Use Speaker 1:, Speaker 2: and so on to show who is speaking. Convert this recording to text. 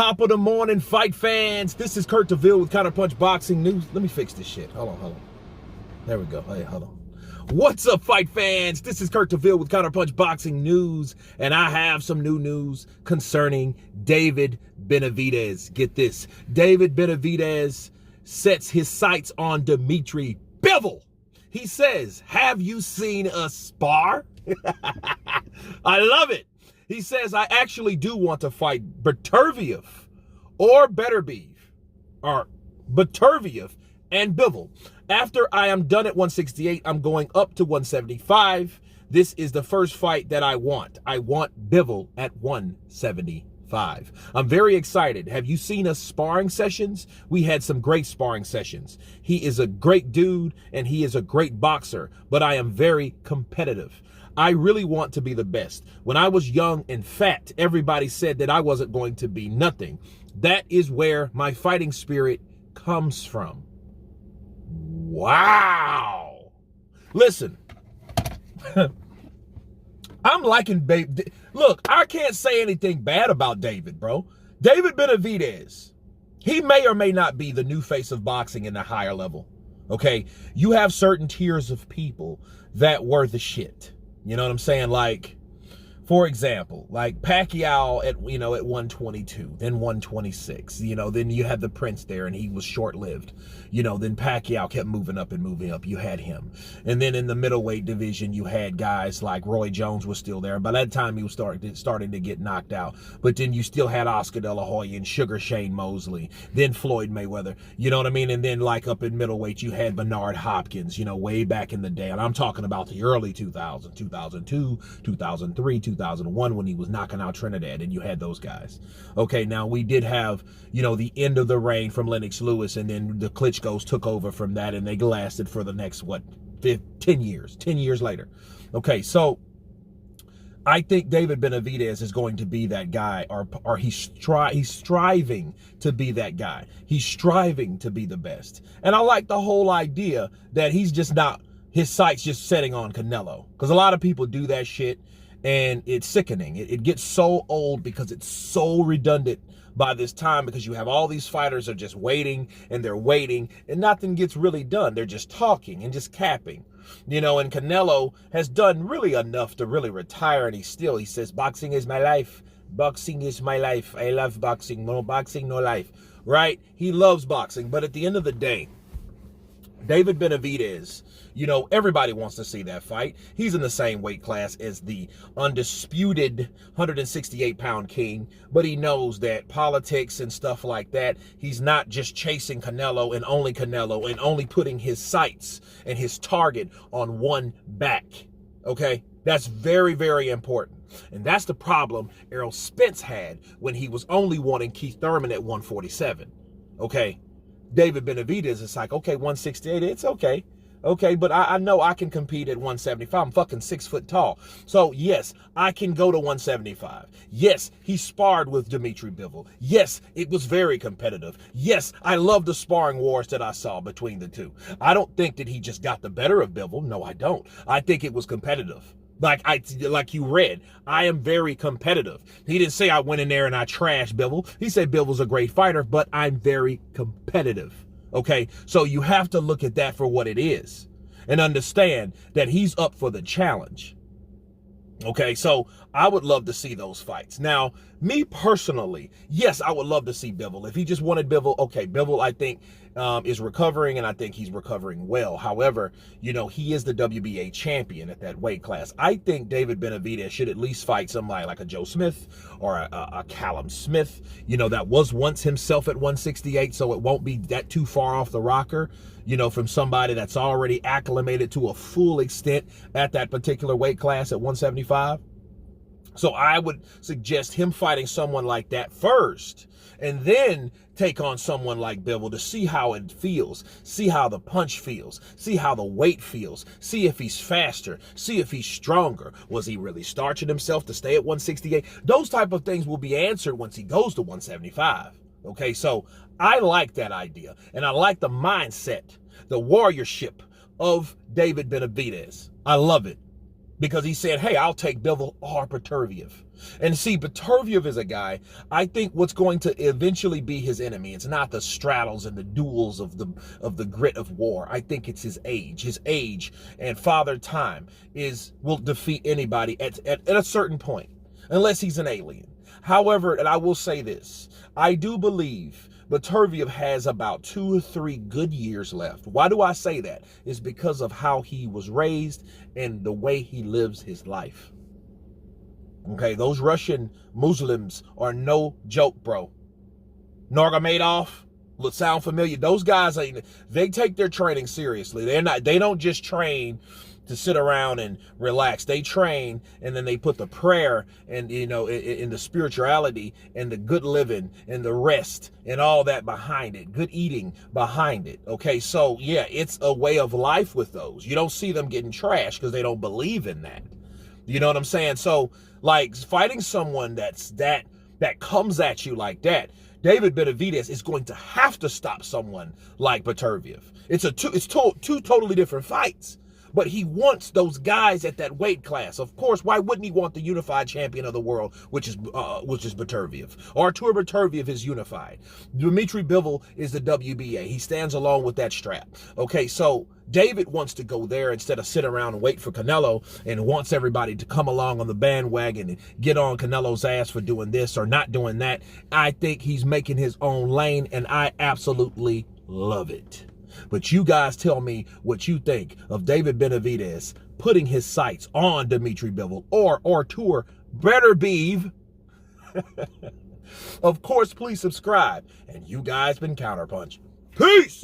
Speaker 1: Top of the morning, fight fans. This is Kurt DeVille with Counterpunch Boxing News. Let me fix this shit. Hold on. There we go. Hey, hold on. What's up, fight fans? This is Kurt DeVille with Counterpunch Boxing News, and I have some new news concerning David Benavidez. Get this. David Benavidez sets his sights on Dmitry Bivol. He says, have you seen us spar? I love it. He says, I actually do want to fight Beterviev or Beterviev or Beterviev and Bivol. After I am done at 168, I'm going up to 175. This is the first fight that I want. I want Bivol at 175. I'm very excited. Have you seen us sparring sessions? We had some great sparring sessions. He is a great dude and he is a great boxer, but I am very competitive. I really want to be the best. When I was young and fat, everybody said that I wasn't going to be nothing. That is where my fighting spirit comes from. Wow. Listen, I'm liking babe. Look, I can't say anything bad about David, bro. David Benavidez, he may or may not be the new face of boxing in the higher level. Okay, you have certain tiers of people that were the shit. You know what I'm saying? Like, for example, like Pacquiao at 122, then 126, then you had the Prince there and he was short-lived. Then Pacquiao kept moving up and moving up. You had him. And then in the middleweight division, you had guys like Roy Jones was still there. By that time, he was starting to get knocked out. But then you still had Oscar De La Hoya and Sugar Shane Mosley, then Floyd Mayweather. You know what I mean? And then like up in middleweight, you had Bernard Hopkins, way back in the day. And I'm talking about the early 2000s, 2002, 2003, 2001 when he was knocking out Trinidad, and you had those guys. Okay, now we did have, the end of the reign from Lennox Lewis, and then the Klitschko's took over from that, and they lasted for the next, 10 years later. Okay, so I think David Benavidez is going to be that guy, or he's striving to be that guy. He's striving to be the best. And I like the whole idea that he's just not, his sights just setting on Canelo. Because a lot of people do that shit, and it's sickening. It gets so old because it's so redundant by this time, because you have all these fighters are just waiting and they're waiting and nothing gets really done. They're just talking and just capping, and Canelo has done really enough to really retire, and he says, boxing is my life. Boxing is my life. I love boxing. No boxing, no life, right? He loves boxing. But at the end of the day, David Benavidez, everybody wants to see that fight. He's in the same weight class as the undisputed 168-pound king, but he knows that politics and stuff like that, he's not just chasing Canelo and only putting his sights and his target on one back, okay? That's very, very important. And that's the problem Errol Spence had when he was only wanting Keith Thurman at 147, okay? David Benavidez is like, okay, 168, it's okay. Okay, but I know I can compete at 175. I'm fucking 6 foot tall. So, yes, I can go to 175. Yes, he sparred with Dmitry Bivol. Yes, it was very competitive. Yes, I love the sparring wars that I saw between the two. I don't think that he just got the better of Bivol. No, I don't. I think it was competitive. Like you read, I am very competitive. He didn't say I went in there and I trashed Bivol. He said Bivol's a great fighter, but I'm very competitive. Okay, so you have to look at that for what it is and understand that he's up for the challenge. Okay, so I would love to see those fights. Now, me personally, yes, I would love to see Bivol. If he just wanted Bivol, okay, Bivol, I think, is recovering, and I think he's recovering well. However, he is the WBA champion at that weight class. I think David Benavidez should at least fight somebody like a Joe Smith or a Callum Smith, that was once himself at 168, so it won't be that too far off the rocker, from somebody that's already acclimated to a full extent at that particular weight class at 175. So I would suggest him fighting someone like that first, and then take on someone like Bivol to see how it feels, see how the punch feels, see how the weight feels, see if he's faster, see if he's stronger. Was he really starching himself to stay at 168? Those type of things will be answered once he goes to 175. Okay, so I like that idea, and I like the mindset, the warriorship of David Benavidez. I love it. because he said, hey, I'll take Bivol or Beterviev. And see, Beterviev is a guy, I think what's going to eventually be his enemy. It's not the straddles and the duels of the grit of war. I think it's his age. His age and father time will defeat anybody at a certain point, unless he's an alien. However, and I will say this, I do believe Beterviev has about 2 or 3 good years left. Why do I say that? It's because of how he was raised and the way he lives his life. Okay, those Russian Muslims are no joke, bro. Nurmagomedov, sound familiar? Those guys, they take their training seriously. They don't just train to sit around and relax. They train, and then they put the prayer and, in the spirituality and the good living and the rest and all that behind it, good eating behind it. Okay, so yeah, it's a way of life with those. You don't see them getting trashed because they don't believe in that. You know what I'm saying? So like fighting someone that comes at you like that, David Benavidez is going to have to stop someone like Beterviev. It's two totally different fights. But he wants those guys at that weight class. Of course, why wouldn't he want the unified champion of the world, which is Beterviev? Artur Beterviev is unified. Dmitry Bivol is the WBA. He stands along with that strap. Okay, so David wants to go there instead of sit around and wait for Canelo, and wants everybody to come along on the bandwagon and get on Canelo's ass for doing this or not doing that. I think he's making his own lane, and I absolutely love it. But you guys tell me what you think of David Benavidez putting his sights on Dmitry Bivol or Artur Beterbiev. Of course, please subscribe. And you guys been Counterpunch. Peace!